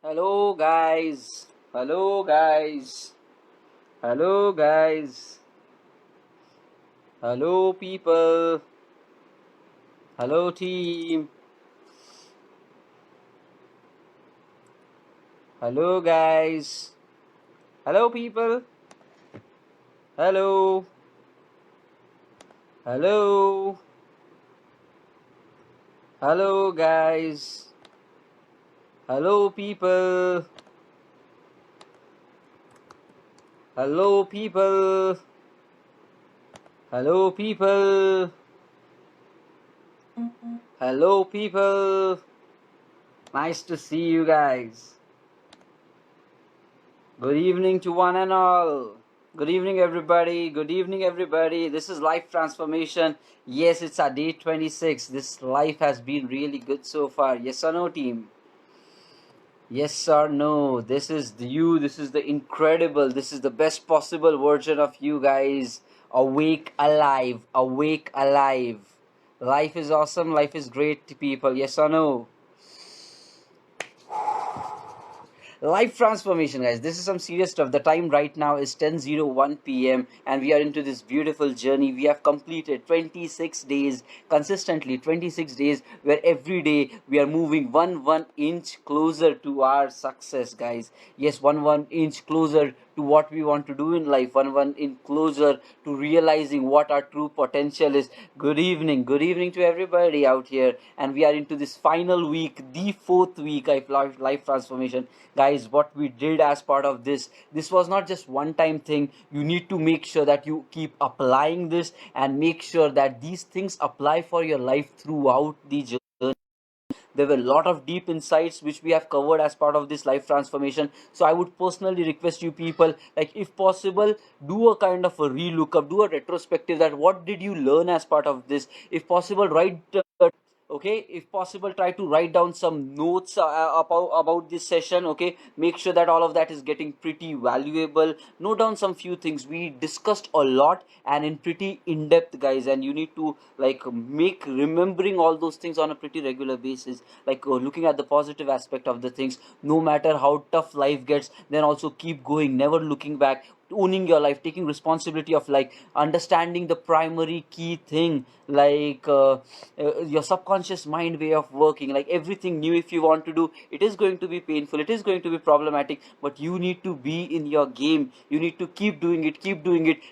Hello guys. Hello guys. Hello guys. Hello people. Hello team. Hello guys. Hello people. Hello. Hello. Hello guys. Hello people. Hello people. Hello people. Hello people. Nice to see you guys. Good evening to one and all. Good evening, everybody. Good evening, everybody. This is Life Transformation. Yes, it's our day 26. This life has been really good so far. Yes or no, team? Yes or no? This is you. This is the incredible. This is the best possible version of you guys. Awake, alive. Awake, alive. Life is awesome. Life is great, people. Yes or no? Life transformation, guys. This is some serious stuff. The time right now is 10:01 p.m. and we are into this beautiful journey. We have completed 26 days consistently, 26 days where every day we are moving one inch closer to our success, guys. Yes, one inch closer to what we want to do in life, one inch closer to realizing what our true potential is. Good evening to everybody out here, and we are into this final week, the fourth week of life transformation, guys. What we did as part of this was not just one time thing. You need to make sure that you keep applying this and make sure that these things apply for your life throughout the journey. There were a lot of deep insights which we have covered as part of this life transformation. So I would personally request you people, like, if possible, do a kind of a relookup, do a retrospective, that what did you learn as part of this. If possible, write okay, if possible, try to write down some notes about this session. Okay, make sure that all of that is getting pretty valuable. Note down some few things we discussed a lot and in pretty in depth, guys, and you need to like make remembering all those things on a pretty regular basis, like looking at the positive aspect of the things. No matter how tough life gets, then also keep going, never looking back, owning your life, taking responsibility of like understanding the primary key thing, like your subconscious mind way of working. Like everything new, if you want to do, it is going to be painful, it is going to be problematic, but you need to be in your game. You need to keep doing it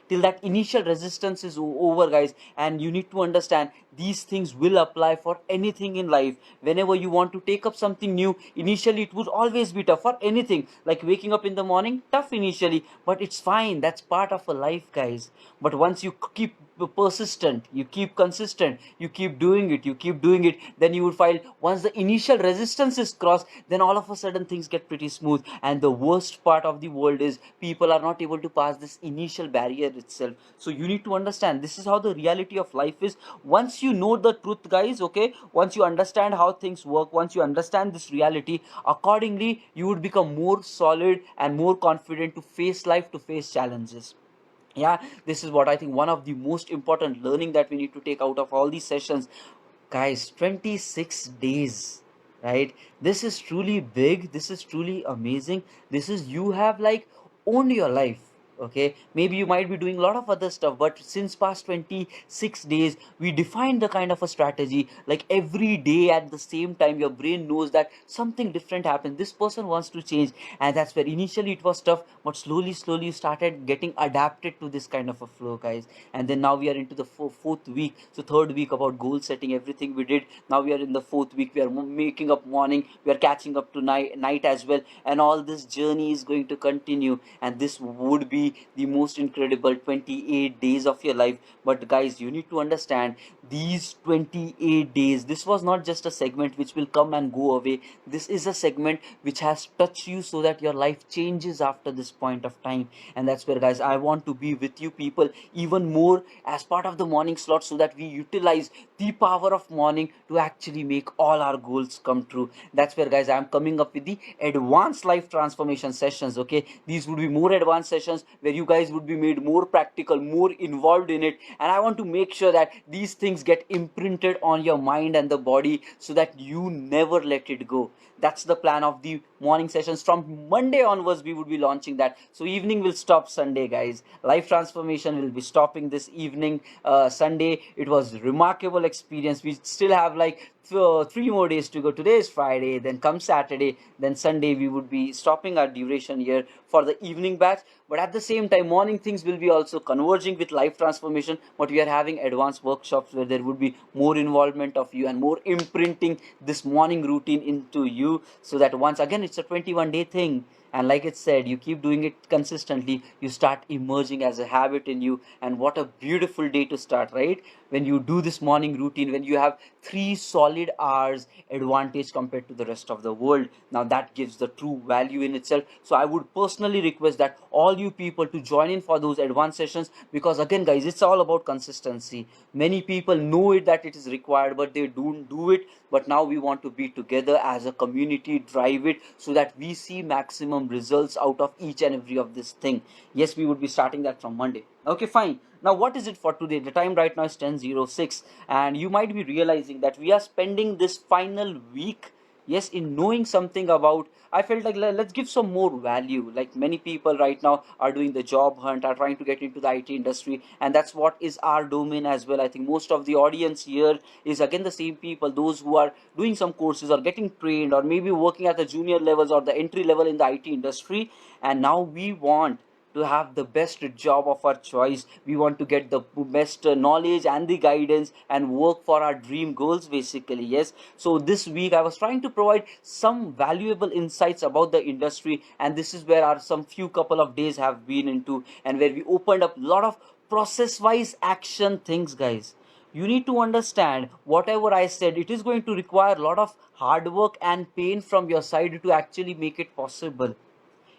till that initial resistance is over, guys. And you need to understand these things will apply for anything in life. Whenever you want to take up something new, initially it would always be tough. For anything, like waking up in the morning, tough initially, but it's fine, that's part of a life, guys. But once you keep persistent, you keep consistent, you keep doing it, then you would find once the initial resistance is crossed, then all of a sudden things get pretty smooth. And the worst part of the world is people are not able to pass this initial barrier itself. So you need to understand this is how the reality of life is. Once you know the truth, guys, okay, once you understand how things work, once you understand this reality, accordingly you would become more solid and more confident to face life, to face challenges. Yeah, this is what I think one of the most important learning that we need to take out of all these sessions, guys. 26 days, right? This is truly big, this is truly amazing. This is, you have like owned your life. Okay, maybe you might be doing a lot of other stuff, but since past 26 days we defined the kind of a strategy. Like every day at the same time your brain knows that something different happened, this person wants to change. And that's where initially it was tough, but slowly you started getting adapted to this kind of a flow, guys. And then now we are into the fourth week. So third week about goal setting, everything we did. Now we are in the fourth week, we are making up morning, we are catching up to night as well. And all this journey is going to continue, and this would be the most incredible 28 days of your life. But guys, you need to understand these 28 days, this was not just a segment which will come and go away. This is a segment which has touched you so that your life changes after this point of time. And that's where, guys, I want to be with you people even more as part of the morning slot, so that we utilize the power of morning to actually make all our goals come true. That's where, guys, I'm coming up with the advanced life transformation sessions. Okay, these would be more advanced sessions where you guys would be made more practical, more involved in it, and I want to make sure that these things get imprinted on your mind and the body so that you never let it go. That's the plan of the morning sessions. From Monday onwards we would be launching that, so evening will stop Sunday, guys. Life transformation will be stopping this evening, Sunday. It was remarkable experience. We still have like 3 more days to go. Today is Friday, then come Saturday, then Sunday we would be stopping our duration here for the evening batch. But at the same time, morning things will be also converging with life transformation, but we are having advanced workshops where there would be more involvement of you and more imprinting this morning routine into you, so that once again it's a 21-day thing, and like it said, you keep doing it consistently, you start emerging as a habit in you. And what a beautiful day to start, right? When you do this morning routine, when you have 3 solid hours advantage compared to the rest of the world, now that gives the true value in itself. So I would personally request that all you people to join in for those advanced sessions, because again guys, it's all about consistency. Many people know it that it is required, but they don't do it. But now we want to be together as a community, drive it so that we see maximum results out of each and every of this thing. Yes, we would be starting that from Monday. Okay, fine. Now what is it for today? The time right now is 10:06, and you might be realizing that we are spending this final week, yes, in knowing something about. I felt like let's give some more value. Like many people right now are doing the job hunt, are trying to get into the IT industry, and that's what is our domain as well. I think most of the audience here is again the same people, those who are doing some courses or getting trained or maybe working at the junior levels or the entry level in the IT industry. And now we want to have the best job of our choice. We want to get the best knowledge and the guidance and work for our dream goals, basically. Yes, so this week I was trying to provide some valuable insights about the industry, and this is where our some few couple of days have been into, and where we opened up a lot of process wise action things, guys. You need to understand whatever I said, it is going to require a lot of hard work and pain from your side to actually make it possible.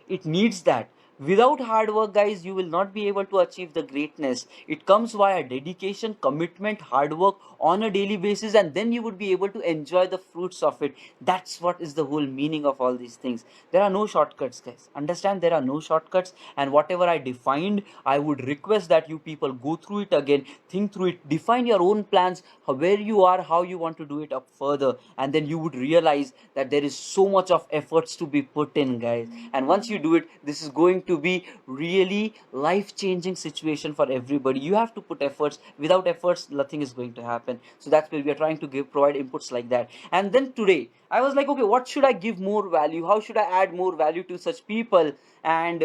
It needs that. Without hard work, guys, you will not be able to achieve the greatness. It comes via dedication, commitment, hard work on a daily basis, and then you would be able to enjoy the fruits of it. That's what is the whole meaning of all these things. There are no shortcuts, guys. Understand, there are no shortcuts, and whatever I defined, I would request that you people go through it again, think through it, define your own plans, where you are, how you want to do it up further, and then you would realize that there is so much of efforts to be put in, guys. And once you do it, this is going to be really life changing situation for everybody. You have to put efforts. Without efforts, nothing is going to happen. So that's where we are trying to provide inputs like that. And then today I was like, okay, what should I give more value, how should I add more value to such people? And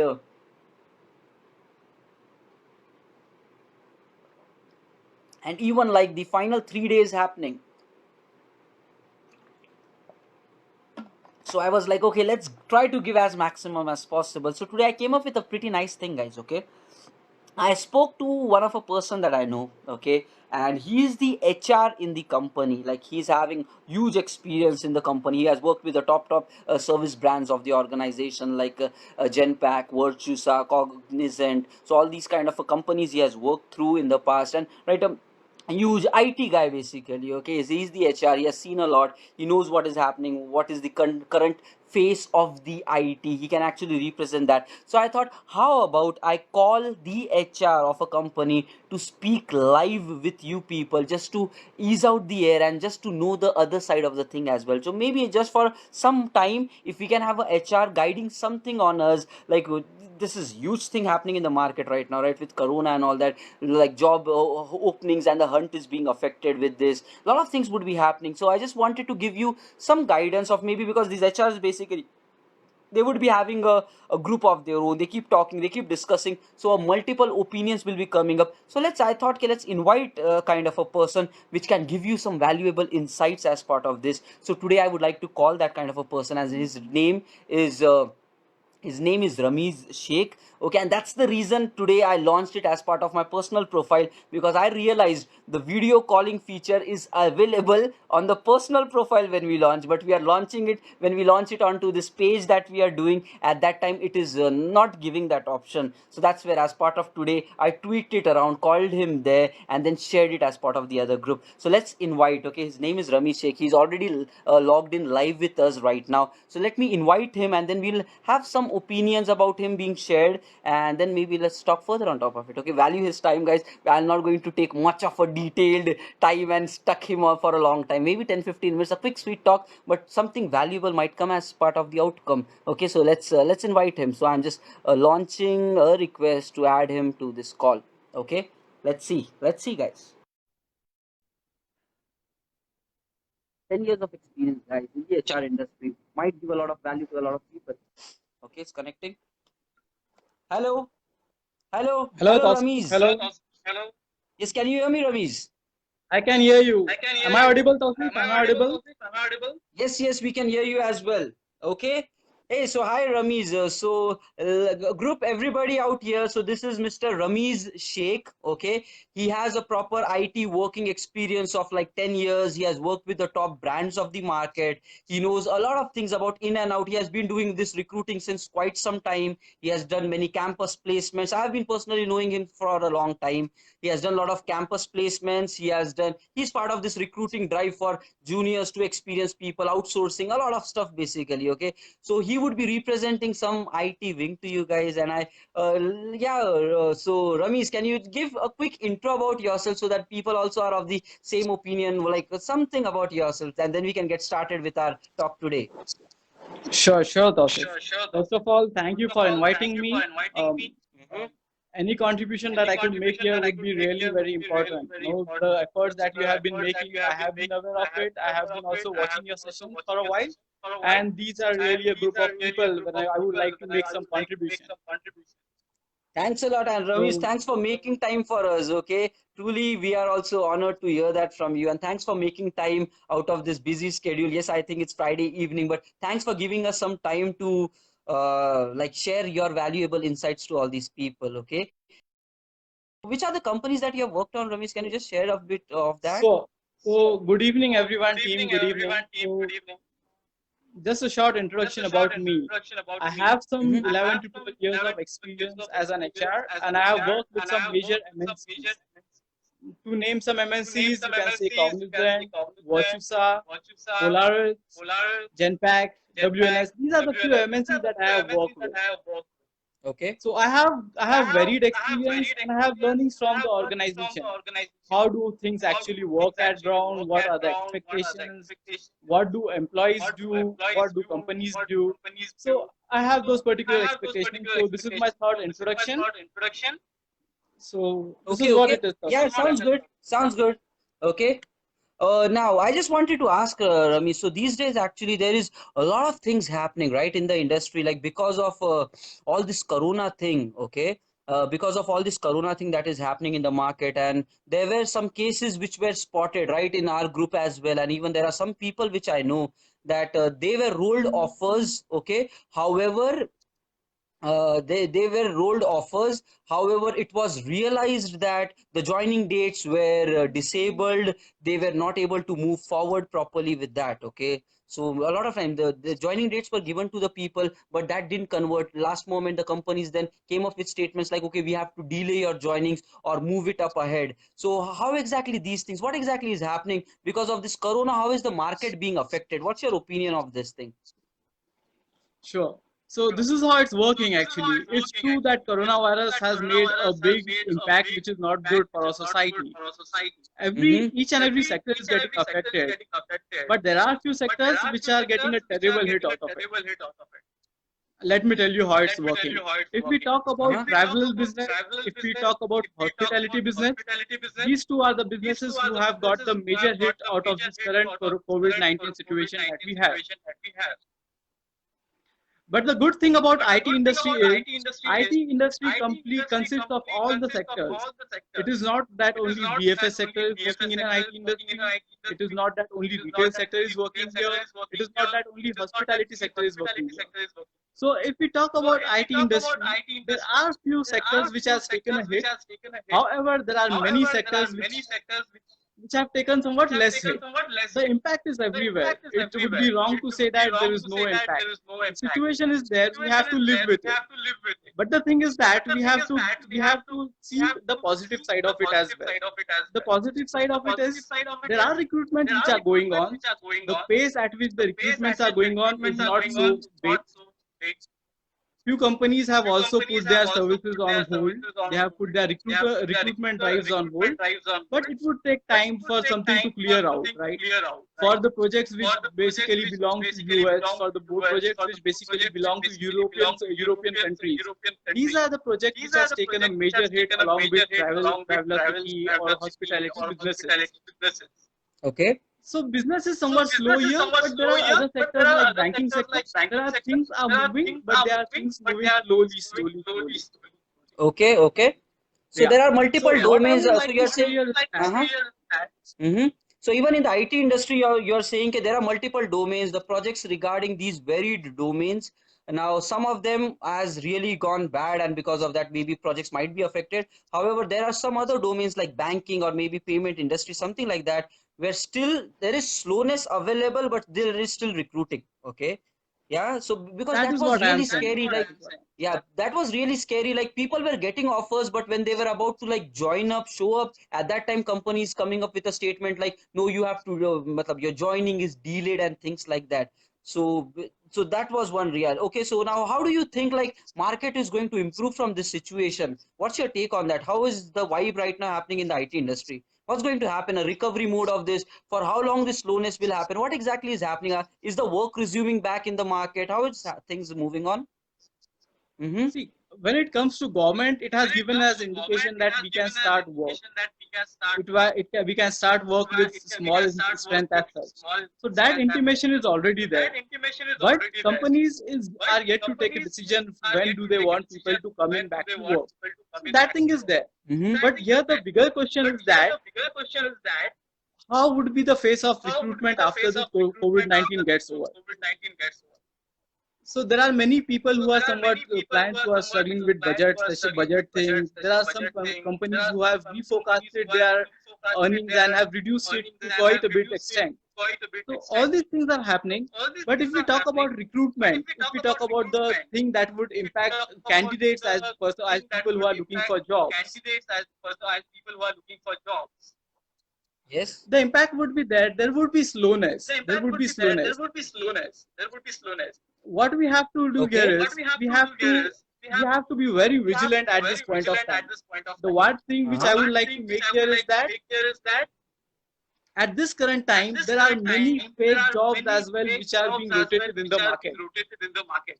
even like the final 3 days happening, so I was like, okay, let's try to give as maximum as possible. So today I came up with a pretty nice thing, guys. Okay, I spoke to one of a person that I know, okay, and he is the HR in the company. Like he's having huge experience in the company. He has worked with the top service brands of the organization, like Genpact, Virtusa, Cognizant. So all these kind of companies he has worked through in the past, and right, huge IT guy basically. Okay, so he's the HR. He has seen a lot. He knows what is happening, what is the current face of the IT. He can actually represent that. So I thought, how about I call the HR of a company to speak live with you people, just to ease out the air and just to know the other side of the thing as well. So maybe just for some time, if we can have a HR guiding something on us, like this is huge thing happening in the market right now, right, with corona and all that, like job openings, and the hunt is being affected with this. A lot of things would be happening, so I just wanted to give you some guidance of, maybe because these HRs basically, they would be having a group of their own, they keep talking, they keep discussing, so multiple opinions will be coming up. So I thought, okay, let's invite kind of a person which can give you some valuable insights as part of this. So today I would like to call that kind of a person, as his name is Ramiz Sheikh. Okay, and that's the reason today I launched it as part of my personal profile, because I realized the video calling feature is available on the personal profile when we launch, but we are launching it, when we launch it onto this page that we are doing, at that time it is not giving that option. So that's where, as part of today, I tweaked it around, called him there, and then shared it as part of the other group. So let's invite, okay, his name is Ramiz Sheikh. He's already logged in live with us right now. So let me invite him, and then we'll have some opinions about him being shared, and then maybe let's talk further on top of it. Okay, value his time, guys. I'm not going to take much of a detailed time and stuck him up for a long time. Maybe 10-15 minutes, a quick sweet talk, but something valuable might come as part of the outcome. Okay, so let's invite him. So I'm just launching a request to add him to this call. Okay, let's see, guys. 10 years of experience, guys, in the HR industry might give a lot of value to a lot of people. Okay, it's connecting. Hello, hello, Hello, hello, Tausif. Ramiz. Hello. Yes, can you hear me, Ramiz? I can hear you. Am I audible, Tausif? Am I audible? Yes, yes, we can hear you as well. Okay. Hey, so hi Ramiz. Group everybody out here. So this is Mr. Ramiz Sheikh. Okay, he has a proper IT working experience of like 10 years. He has worked with the top brands of the market. He knows a lot of things about in and out. He has been doing this recruiting since quite some time. He has done many campus placements. I have been personally knowing him for a long time. He has done a lot of campus placements. He's part of this recruiting drive for juniors to experienced people, outsourcing, a lot of stuff basically. Okay, so he would be representing some IT wing to you guys, and so Ramesh, can you give a quick intro about yourself so that people also are of the same opinion, like something about yourself, and then we can get started with our talk today. Sure, Tausif. First of all, thank you for inviting me. Mhm. Any contribution that I could make here would be really very important. The efforts that you have been making, I have been aware of it. I have been also watching your sessions for a while, and these are really a group of people when I would like to make some contribution. Thanks a lot, and Ramesh, So, thanks for making time for us. Okay, truly, we are also honored to hear that from you, and thanks for making time out of this busy schedule. Yes, I think it's Friday evening, but thanks for giving us some time to like share your valuable insights to all these people. Okay, which are the companies that you have worked on, Ramesh? Can you just share a bit of that? so, so good evening, everyone. Team, good evening. So, just a short introduction about me. I have some Mhm. 11 to 12 years of experience as an HR, and I have worked with some major MNCs. To name some MNCs, you can say Cognizant, Virtusa, Polaris, Genpact, WNS. These are the few MNCs that I have worked with. Okay. So I have varied experience and I have learnings from the organization. How do things actually work at ground? What are the expectations? What do employees do? What do companies do? So I have those particular expectations. So this is my third introduction. So this Okay, is what okay. it is. Yeah, sounds good. Sounds good. Okay. Now, I just wanted to ask Rami. So these days, actually, there is a lot of things happening, right, in the industry, like because of all this Corona thing. Okay, because of all this Corona thing that is happening in the market, and there were some cases which were spotted, right, in our group as well, and even there are some people which I know that they were rolled offers. Okay, however, they were rolled offers. However, it was realized that the joining dates were disabled. They were not able to move forward properly with that. Okay, so a lot of time the joining dates were given to the people, but that didn't convert. Last moment, the companies then came up with statements like, okay, we have to delay your joinings or move it up ahead. So how exactly these things? What exactly is happening because of this Corona? How is the market being affected? What's your opinion of this thing? Sure. So this is how it's working actually. It's true that coronavirus has made a big impact which is not good for our society. Mm-hmm. Each and every sector is getting affected, but there are few sectors which are getting a terrible hit out of it. Let me tell you how it's working. If we talk about Uh-huh. travel business, if we talk about hospitality business, these two are the businesses who have got the major hit out of this current COVID-19 situation that we have. But the good thing about IT industry is IT industry complete consists of all the sectors. It is not that only BFS sector is working in an IT industry. It is not that only retail sector is working here. It is not that only hospitality sector is working here. So if we talk about IT industry, there are few sectors which has taken a hit. However, there are many sectors which have taken somewhat less hit. The impact is everywhere. It would be wrong to say that there is no impact. The situation is there. We have to live with it. But the thing is that we have to see the positive side of it as well. The positive side of it is there are recruitments which are going on. The pace at which the recruitments are going on is not so big. Few companies have also put their services on hold. They have put their recruitment drives on hold. But it would take time for something to clear out, right? For the projects which basically belong to US, for the board projects which basically belong to European countries, these are the projects which has taken a major hit along with travelability or hospitality businesses. Okay. So business is somewhat slow here, but there are other sectors like banking sector. There are things are moving, but there are things moving slowly. Okay. Okay. So Yeah. there are multiple So what I domains. would So like to you're say saying, here is that mm-hmm. So even in the IT industry, you're saying that there are multiple domains, the projects regarding these varied domains. Now, some of them has really gone bad, and because of that, maybe projects might be affected. However, there are some other domains like banking or maybe payment industry, something like that, where still there is slowness available, but there is still recruiting. Okay. Yeah. So because that that is was what I am really saying. scary, like yeah, that was really scary. Like people were getting offers, but when they were about to like join up, show up, at that time companies coming up with a statement like, no, you have to, matlab, your joining is delayed and things like that. So so that was one real. Okay, so now how do you think like market is going to improve from this situation? What's your take on that? How is the vibe right now happening in the IT industry? What's going to happen? A recovery mode of this? For how long this slowness will happen? What exactly is happening? Is the work resuming back in the market? How is things moving on? Mm-hmm. See, when it comes to government, it has given us indication that we can start work. We can start work with small strength as such. So that intimation is already there. But companies are yet to take a decision when do they want people to come in back to work. So that thing is there. Mm-hmm. But here the bigger question is that how would be the phase of recruitment after the COVID-19 gets over? So there are many people who are somewhat clients who are struggling with budget, especially budget things. There are some companies who have reforecasted their earnings and have reduced it to quite a bit extent. So all these things are happening. But if we talk about recruitment, if we talk about the thing that would impact candidates as people who are looking for jobs, Yes. the impact would be there. There would be slowness. There would be slowness. What we have to do here Okay. is we have to be very vigilant at this point of time. The one thing which I Uh-huh. would like to make here is that at this current time there are many fake jobs as well which are being rotated in the market.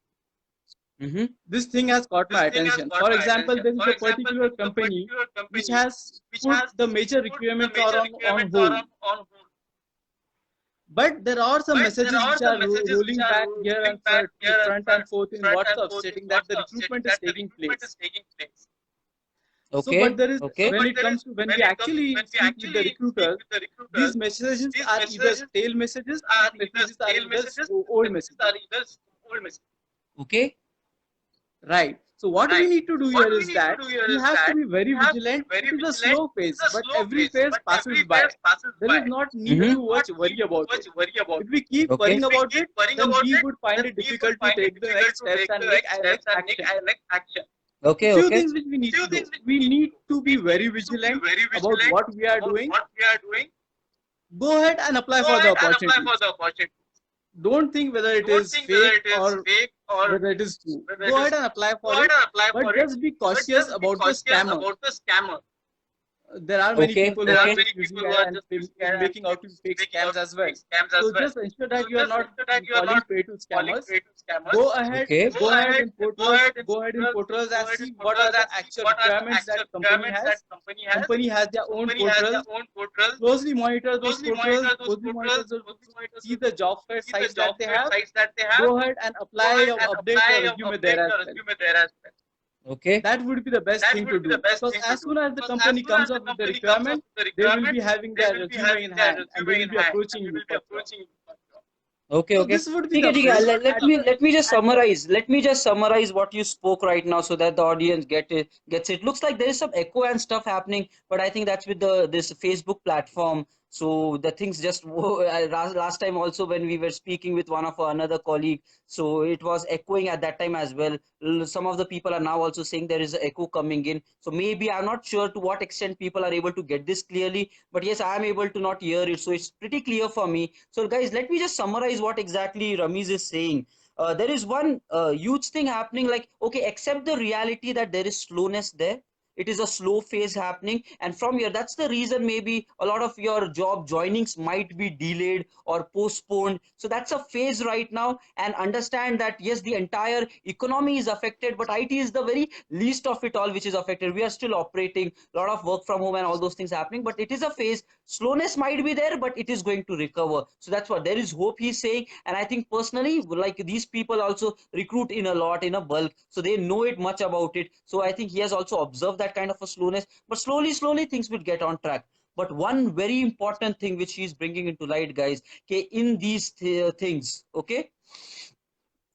Mm-hmm. This thing has caught my attention. For example, there is a particular company which has put the major requirements are on hold. But there are some messages which are rolling back here and front and forth in WhatsApp stating that the recruitment is taking place. So, but Okay. there is Okay. when we actually speak with the recruiters, these messages are either stale messages, these messages are either old messages. Okay. Right. So what we need to do here is that we have to be very vigilant. It is a slow phase, but every phase passes by. There is not need Mm-hmm. to much worry about it. If we keep Okay. worrying about it, then we would find it difficult to take the next steps and make next action. Okay. Few Okay. things which we need to do. We need to be very vigilant about what we are doing. Go ahead and apply for the opportunities. Don't think whether it is fake or whether it is true. Go ahead and apply for it, but just be cautious about the scammer. There are many Okay. people who are Okay. just using and making out to fake scams as well. So just ensure that you are not falling prey to scammers. Go ahead, Okay. go ahead in portals and see what are the actual requirements that company has. Company has their own portals. Closely monitor those portals. See the job fair sites that they have. Go ahead and apply or update your resume there as well. Okay. That would be the best thing to do, because as soon as the company comes up with the requirement, they will be having their resume in hand and they will be approaching you for job. Okay, So okay. this would be ठीक है, the ठीक है. best. Let me just summarize. Let me just summarize what you spoke right now so that the audience gets it. Looks like there is some echo and stuff happening, but I think that's with this Facebook platform. So the things just last time also when we were speaking with one of our another colleague, so it was echoing at that time as well. Some of the people are now also saying there is an echo coming in. So maybe I'm not sure to what extent people are able to get this clearly, but yes, I am able to not hear it. So it's pretty clear for me. So guys, let me just summarize what exactly Ramiz is saying. there is one huge thing happening, like, okay, accept the reality that there is slowness there. It is a slow phase happening, and from here, that's the reason maybe a lot of your job joinings might be delayed or postponed. So that's a phase right now, and understand that yes, the entire economy is affected, but IT is the very least of it all which is affected. We are still operating, a lot of work from home and all those things happening, but it is a phase. Slowness might be there, but it is going to recover. So that's what there is hope, he's saying. And I think personally, like, these people also recruit in a lot, in a bulk, so they know it much about it. So I think he has also observed that kind of a slowness, but slowly things will get on track. But one very important thing which he's bringing into light, guys, okay, in these things, okay,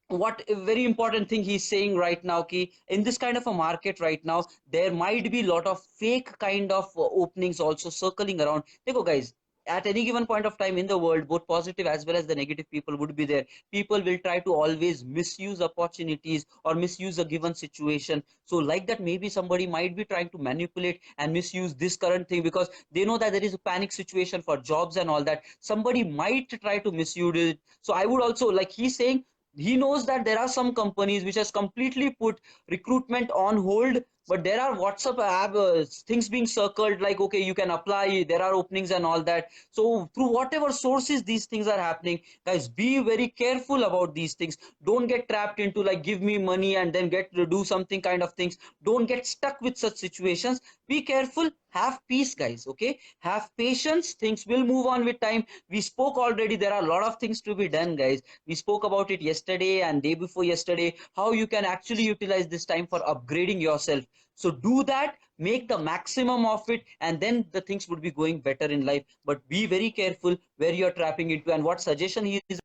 what a very important thing he's saying right now, ki in this kind of a market right now, there might be a lot of fake kind of openings also circling around. देखो guys, at any given point of time in the world, both positive as well as the negative people would be there. People will try to always misuse opportunities or misuse a given situation. So like that, maybe somebody might be trying to manipulate and misuse this current thing because they know that there is a panic situation for jobs and all that. Somebody might try to misuse it. So I would also, like he's saying, he knows that there are some companies which has completely put recruitment on hold, but there are WhatsApp app things being circled, like, okay, you can apply, there are openings and all that. So through whatever sources these things are happening, guys, be very careful about these things. Don't get trapped into like, give me money and then get to do something kind of things. Don't get stuck with such situations. Be careful, have peace, guys, okay, have patience, things will move on with time. We spoke already, there are a lot of things to be done, guys. We spoke about it yesterday and day before yesterday, how you can actually utilize this time for upgrading yourself. So do that, make the maximum of it, and then the things would be going better in life. But be very careful where you're trapping into. And what suggestion he is,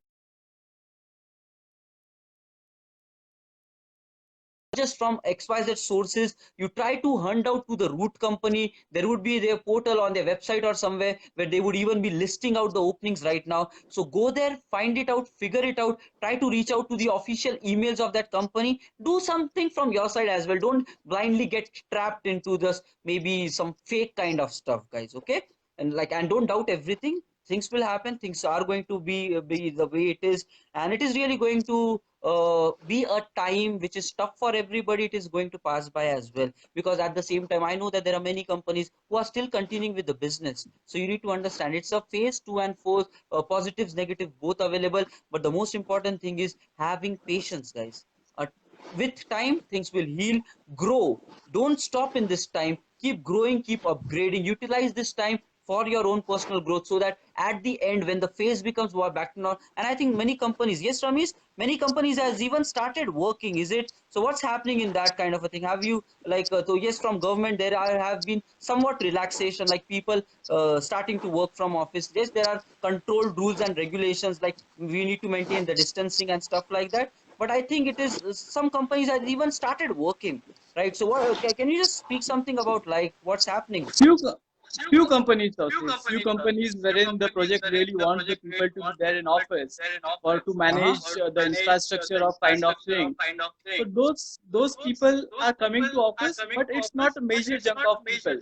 just from XYZ sources, you try to hunt out to the root company. There would be their portal on their website or somewhere where they would even be listing out the openings right now. So go there, find it out, figure it out, try to reach out to the official emails of that company. Do something from your side as well. Don't blindly get trapped into this maybe some fake kind of stuff, guys. Okay? And like, and don't doubt everything. Things will happen. Things are going to be the way it is, and it is really going to be a time which is tough for everybody. It is going to pass by as well, because at the same time, I know that there are many companies who are still continuing with the business. So you need to understand, it's a phase two and four, positives, negative, both available. But the most important thing is having patience, guys. uh, with time, things will heal, grow. Don't stop in this time, keep growing, keep upgrading, utilize this time for your own personal growth, so that at the end, when the phase becomes more back to normal. And I think many companies, yes, Ramesh, many companies has even started working, is it? So what's happening in that kind of a thing? Have you, like, so yes, from government there have been somewhat relaxation, like people starting to work from office. Yes, there are controlled rules and regulations, like we need to maintain the distancing and stuff like that. But I think it is some companies have even started working, right? So what, can you just speak something about like what's happening? Few few companies, Tausif, few companies wherein the project really wants the people to be there in office or to manage the infrastructure of kind of thing. So those people are coming to office, but it's not a major chunk of people.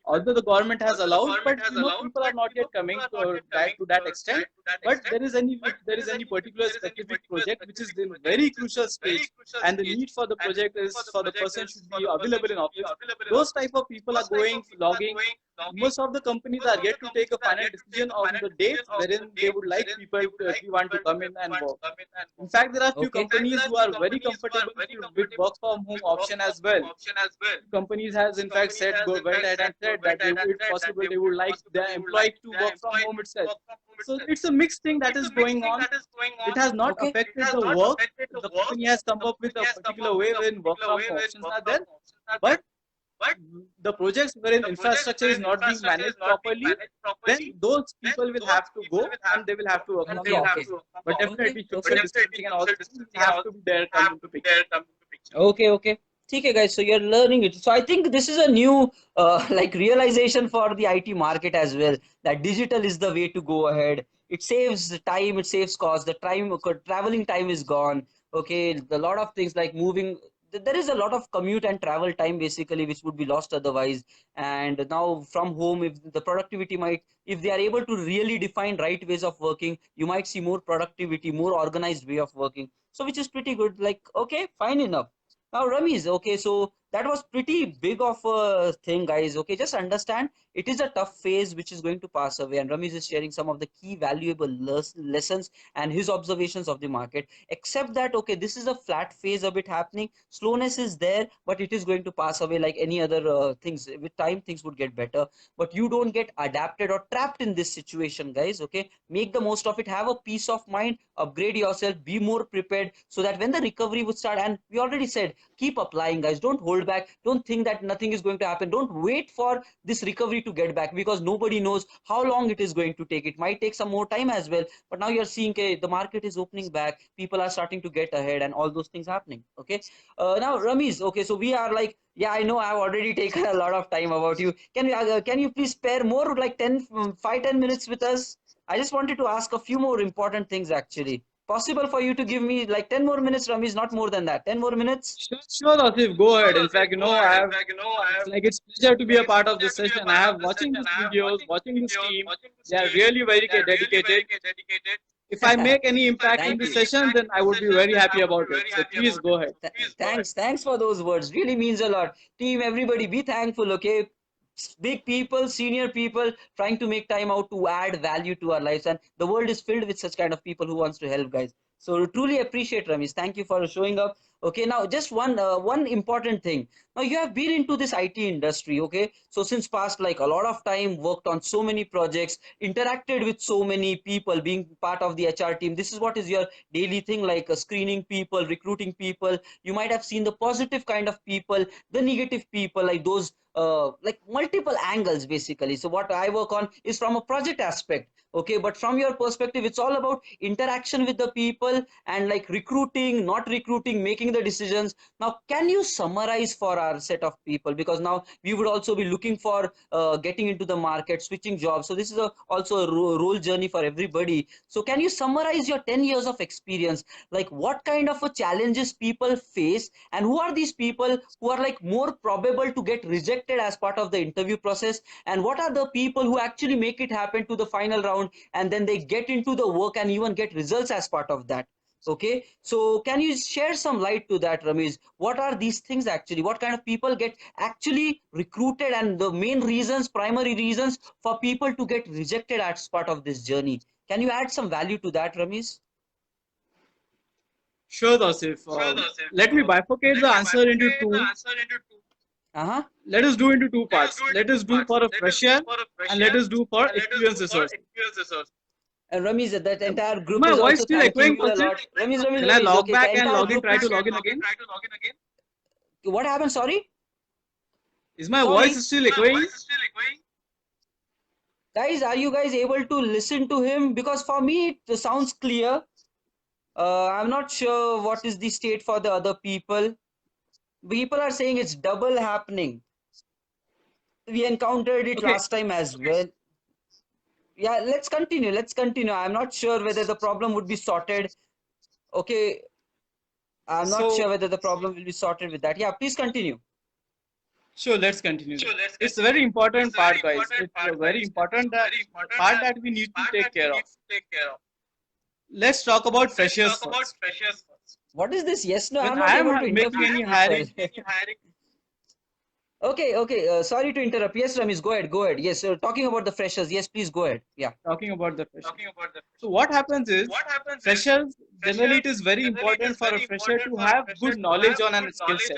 Although the government has allowed, but people are not yet coming to that extent. But if there is any particular specific project which is in very crucial stage, and the need for the project is for the person should be available in office, those type of people are going logging. Most of the companies are yet to take a final decision on the dates wherein they would like people to everyone to come in and work. In fact, there are few Okay. companies who are very comfortable with work from home option as well. Companies has in fact said, go went ahead and said that they, if possible, they would like their employees to work from home itself. So it's a mixed thing that is going on. It has not Okay. affected the work. The company has come up with a particular way when work from home options are there, but the projects wherein infrastructure is not being managed properly, then those people will have to go and they will have to work from the Okay, okay, office. But okay, definitely okay. social distancing and all things have to be there come into picture. Okay, okay. Okay, guys. So you're learning it. So I think this is a new, like, realization for the IT market as well. That digital is the way to go ahead. It saves the time. It saves cost. The time, traveling time is gone. Okay, a lot of things like moving. there is a lot of commute and travel time basically which would be lost otherwise. And now from home, if the productivity might, if they are able to really define right ways of working, you might see more productivity, more organized way of working, so which is pretty good. Like, okay, fine enough. Now Ramesh, okay, so that was pretty big of a thing, guys. Okay, just understand it is a tough phase which is going to pass away, and Ramesh is sharing some of the key valuable lessons and his observations of the market. Except that, okay, this is a flat phase of it happening. Slowness is there, but it is going to pass away like any other things. With time, things would get better, but you don't get adapted or trapped in this situation, guys. Okay, make the most of it. Have a peace of mind. Upgrade yourself. Be more prepared so that when the recovery would start, and we already said, keep applying, guys. Don't hold back. Don't think that nothing is going to happen. Don't wait for this recovery to get back, because nobody knows how long it is going to take. It might take some more time as well, but now you're seeing, okay, the market is opening back, people are starting to get ahead, and all those things happening. Okay, now Ramesh, okay, so we are like, yeah, I know I've already taken a lot of time about you. Can you please spare more, like 5-10 minutes with us? I just wanted to ask a few more important things actually. Possible for you to give me like 10 more minutes, Ramesh? Not more than that. 10 more minutes? Sure, sure, Asif, go ahead. In fact, I have. It's like it's pleasure to be a part of this session. I have watching these videos, watching this team. They are really very dedicated. If I make any impact in Thank this you. session, then I would be very happy about it. So please go ahead. Thanks for those words. Really means a lot. Team, everybody, be thankful, okay? Big people, senior people trying to make time out to add value to our lives, and the world is filled with such kind of people who wants to help, guys. So truly appreciate Ramesh. Thank you for showing up. Okay, now just one important thing. Now you have been into this IT industry, okay? So since past like a lot of time, worked on so many projects, interacted with so many people, being part of the HR team. This is what is your daily thing, like screening people, recruiting people. You might have seen the positive kind of people, the negative people, like those like multiple angles basically. So what I work on is from a project aspect, okay, but from your perspective it's all about interaction with the people and like recruiting, not recruiting, making the decisions. Now can you summarize for our set of people, because now we would also be looking for getting into the market, switching jobs, so this is also a role journey for everybody. So can you summarize your 10 years of experience, like what kind of a challenges people face, and who are these people who are like more probable to get rejected as part of the interview process, and what are the people who actually make it happen to the final round, and then they get into the work and even get results as part of that. Okay, so can you share some light to that, Ramesh? What are these things actually? What kind of people get actually recruited, and the main reasons, primary reasons for people to get rejected as part of this journey? Can you add some value to that, Ramesh? Sure, Asif. Let me bifurcate the answer into two. Uh-huh. Let us do into two parts. Let us do for a fresher and let us do for experienced resource. Ramesh, that entire Is group my is voice also still thanking echoing, you a Asif? lot. Ramesh, Can I log okay, back the and entire log in, group try to is. log in again? What happened? Sorry? Is my voice Sorry. still echoing? Guys, are you guys able to listen to him? Because for me, it sounds clear. I'm not sure what is the state for the other people. People are saying it's double happening. We encountered it Okay, last time as well. Yeah, let's continue. Let's continue. I'm not sure whether the problem would be sorted. Okay, I'm not so sure whether the problem will be sorted with that. Yeah, please continue. sure, let's continue then. It's a very important part, guys. It's a very important part that we need to take care of. Let's talk about freshers first. What is this? Yes, no, When I'm not I am able to making interpret any people. hiring, Okay, okay. Sorry to interrupt. Yes, Ramesh, go ahead. Go ahead. Yes, talking about the freshers. Yes, please go ahead. Yeah. talking about the freshers. So what happens is, freshers, generally it is very important for a fresher to have good knowledge on a skill set.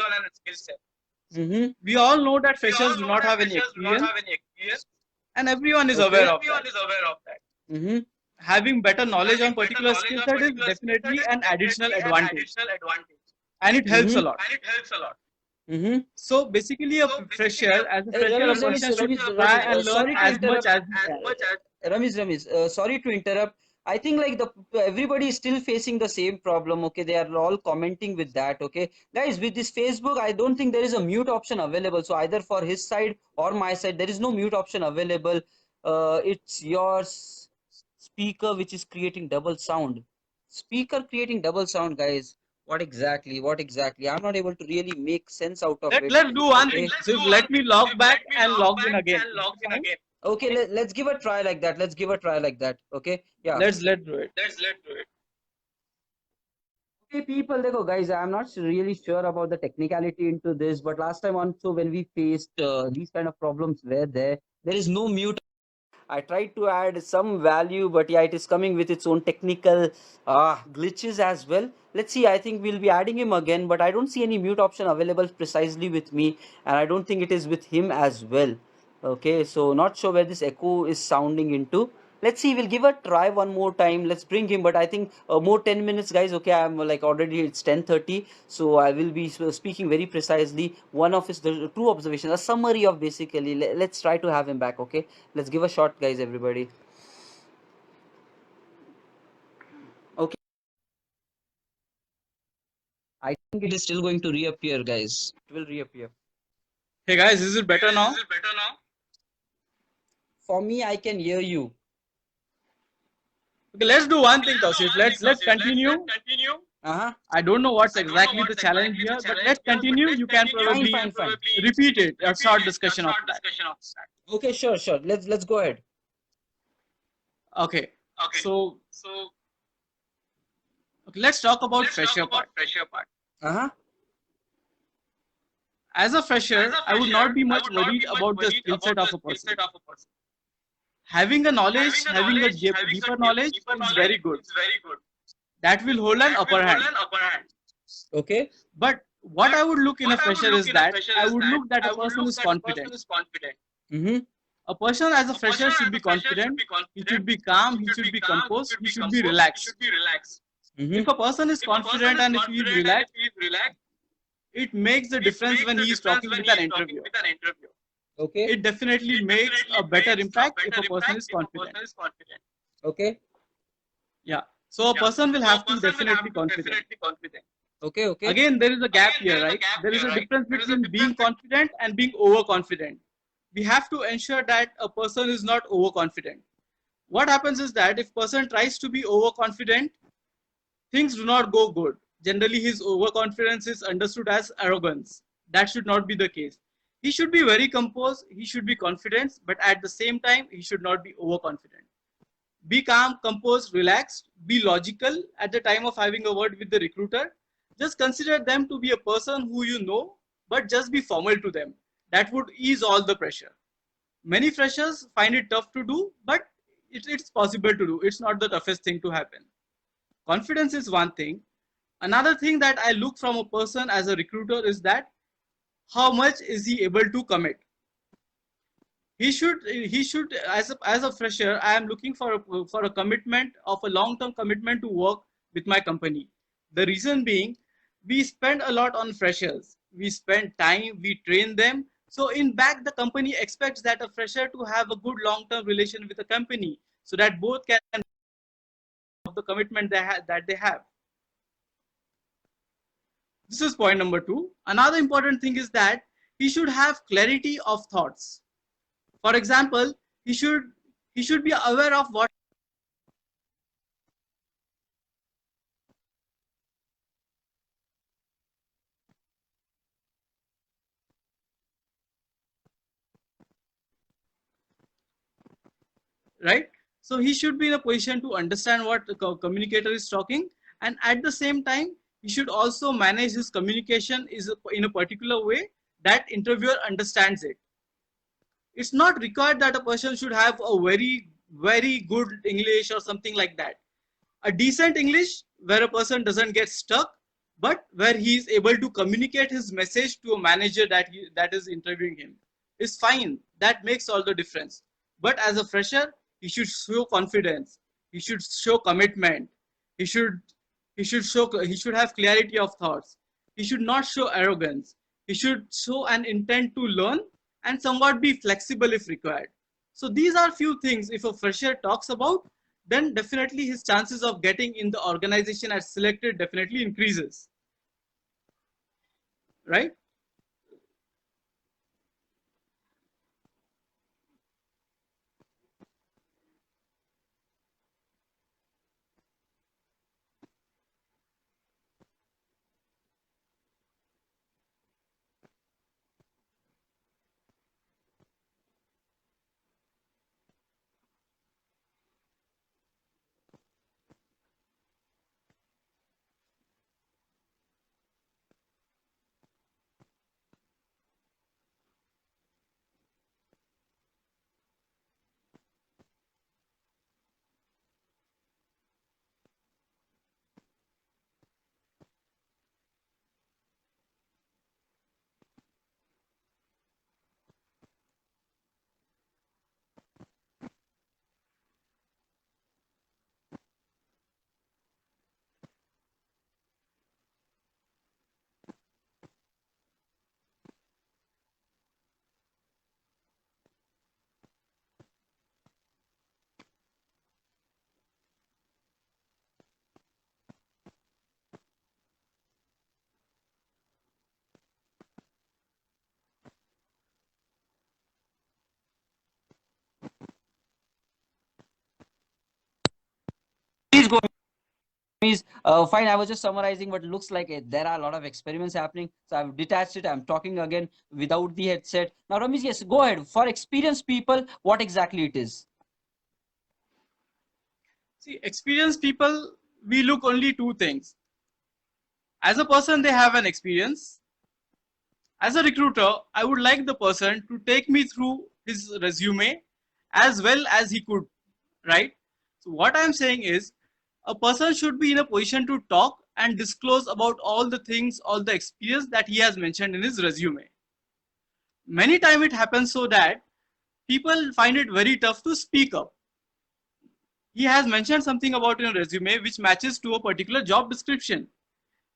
Mm-hmm. We all know that freshers do not have any experience, and everyone is aware Okay. of that. Mm-hmm. Having better knowledge on particular skill set is definitely an additional advantage, and it helps a Mm-hmm. lot. Mm-hmm. So basically, as a fresher, a Ramesh, person should try Ramesh, and learn sorry to as much interrupt. as he can. Ramesh, sorry to interrupt. I think like the everybody is still facing the same problem. Okay, they are all commenting with that. Okay, guys, with this Facebook, I don't think there is a mute option available. So either for his side or my side, there is no mute option available. It's your speaker which is creating double sound. Speaker creating double sound, guys. What exactly? What exactly? I'm not able to really make sense out of it. Let's do one Okay. thing. Shiv, let me log back and log in again. Is it fine? Okay, let's give a try like that. Let's give a try like that. Okay. Yeah. Let's do it. Okay, people, देखो, guys, I'm not really sure about the technicality into this, but last time also when we faced these kind of problems were there is no mute. I tried to add some value, but yeah, it is coming with its own technical glitches as well. Let's see. I think we'll be adding him again, but I don't see any mute option available precisely with me, and I don't think it is with him as well. Okay, so not sure where this echo is sounding into. Let's see. We'll give a try one more time. Let's bring him, but I think more 10 minutes, guys. Okay, I'm like already it's 10:30, so I will be speaking very precisely. One of his the two observations, a summary of basically. Let's try to have him back. Okay, let's give a shot, guys. Everybody. Okay, I think it is still going to reappear, guys. It will reappear. Hey guys, is it better now? For me, I can hear you. Okay, let's do one thing, Tausif. Let's continue. Uh-huh. I don't know what's exactly the challenge here, but let's continue. You can probably Fine. repeat it, a short discussion of that. Okay, sure. Let's go ahead. Okay. So okay, let's talk about fresher part. Uh-huh. As a fresher, I would not be much worried about the skill set of a person. Having a knowledge, having a deeper knowledge is very good. That will hold an upper hand. Okay. But what I would look in a fresher is that I would look that a person is confident. Mm-hmm. A person as a fresher should be confident, he should be calm, he should be composed, he should be relaxed. Mm-hmm. If a person is confident and if he is relaxed, it makes the difference when he is talking with an interviewer. Okay. It definitely makes a better impact if a person is confident. Okay. Yeah. So a person will have to definitely confident. Okay. Again, there is a gap here, right? There is a difference between being confident and being overconfident. We have to ensure that a person is not overconfident. What happens is that if person tries to be overconfident, things do not go good. Generally, his overconfidence is understood as arrogance. That should not be the case. He should be very composed, he should be confident, but at the same time, he should not be overconfident. Be calm, composed, relaxed, be logical at the time of having a word with the recruiter. Just consider them to be a person who you know, but just be formal to them. That would ease all the pressure. Many freshers find it tough to do, but it's possible to do. It's not the toughest thing to happen. Confidence is one thing. Another thing that I look from a person as a recruiter is that how much is he able to commit. He should as a fresher, I am looking for a commitment of a long-term commitment to work with my company. The reason being, we spend a lot on freshers, we spend time, we train them, so in back the company expects that a fresher to have a good long-term relation with the company so that both can have the commitment that they have. This is point number 2. Another important thing is that he should have clarity of thoughts. For example, he should be aware of what, right? So he should be in a position to understand what the communicator is talking, and at the same time, he should also manage his communication in a particular way that interviewer understands it. It's not required that a person should have a very good English or something like that. A decent English where a person doesn't get stuck, but where he is able to communicate his message to a manager that is interviewing him is fine. That makes all the difference. But as a fresher, he should show confidence. He should show commitment. He should he should have clarity of thoughts. He should not show arrogance. He should show an intent to learn and somewhat be flexible if required. So these are few things if a fresher talks about, then definitely his chances of getting in the organization as selected definitely increases, right? Fine, I was just summarizing, but looks like there are a lot of experiments happening. So I've detached it. I'm talking again without the headset. Now, Ramesh, yes, go ahead. For experienced people, what exactly it is? See, experienced people, we look only two things. As a person, they have an experience. As a recruiter, I would like the person to take me through his resume as well as he could, right? So what I'm saying is a person should be in a position to talk and disclose about all the things, all the experience that he has mentioned in his resume. Many times it happens so that people find it very tough to speak up. He has mentioned something about in a resume which matches to a particular job description.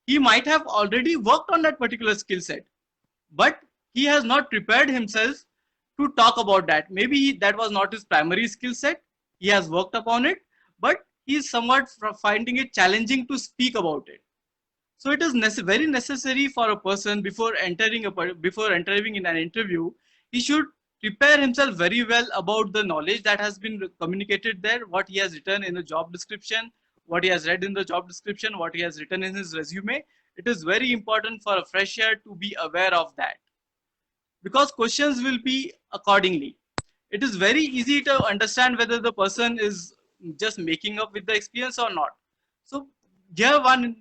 He might have already worked on that particular skill set, but he has not prepared himself to talk about that. Maybe that was not his primary skill set. He has worked upon it, but he is somewhat finding it challenging to speak about it. So it is very necessary for a person before entering in an interview, he should prepare himself very well about the knowledge that has been communicated there, what he has written in the job description, what he has read in the job description, what he has written in his resume. It is very important for a fresher to be aware of that, because questions will be accordingly. It is very easy to understand whether the person is just making up with the experience or not. So here one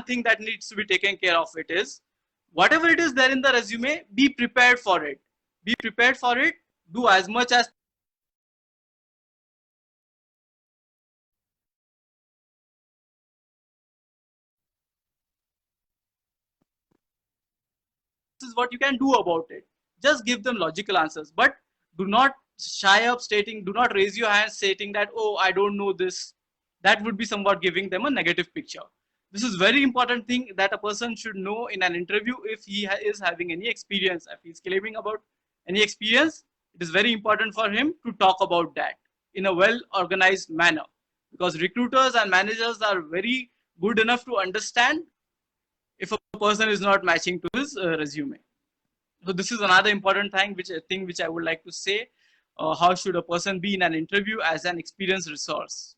thing that needs to be taken care of it is, whatever it is there in the resume, be prepared for it. Be prepared for it. Do as much as this is what you can do about it. Just give them logical answers, but do not shy up stating, do not raise your hand stating that, oh, I don't know this. That would be somewhat giving them a negative picture. This is very important thing that a person should know in an interview. If he is having any experience, if he's claiming about any experience, it is very important for him to talk about that in a well organized manner, because recruiters and managers are very good enough to understand if a person is not matching to his resume. So this is another important thing which I would like to say. How should a person be in an interview as an experienced resource?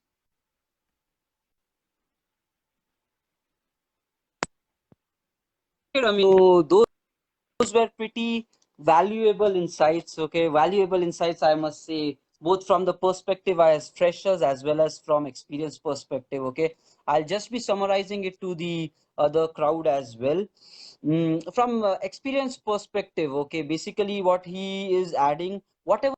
I mean, so those were pretty valuable insights. Okay, valuable insights, I must say, both from the perspective as freshers as well as from experience perspective. Okay, I'll just be summarizing it to the other crowd as well. From experience perspective, okay, basically what he is adding, whatever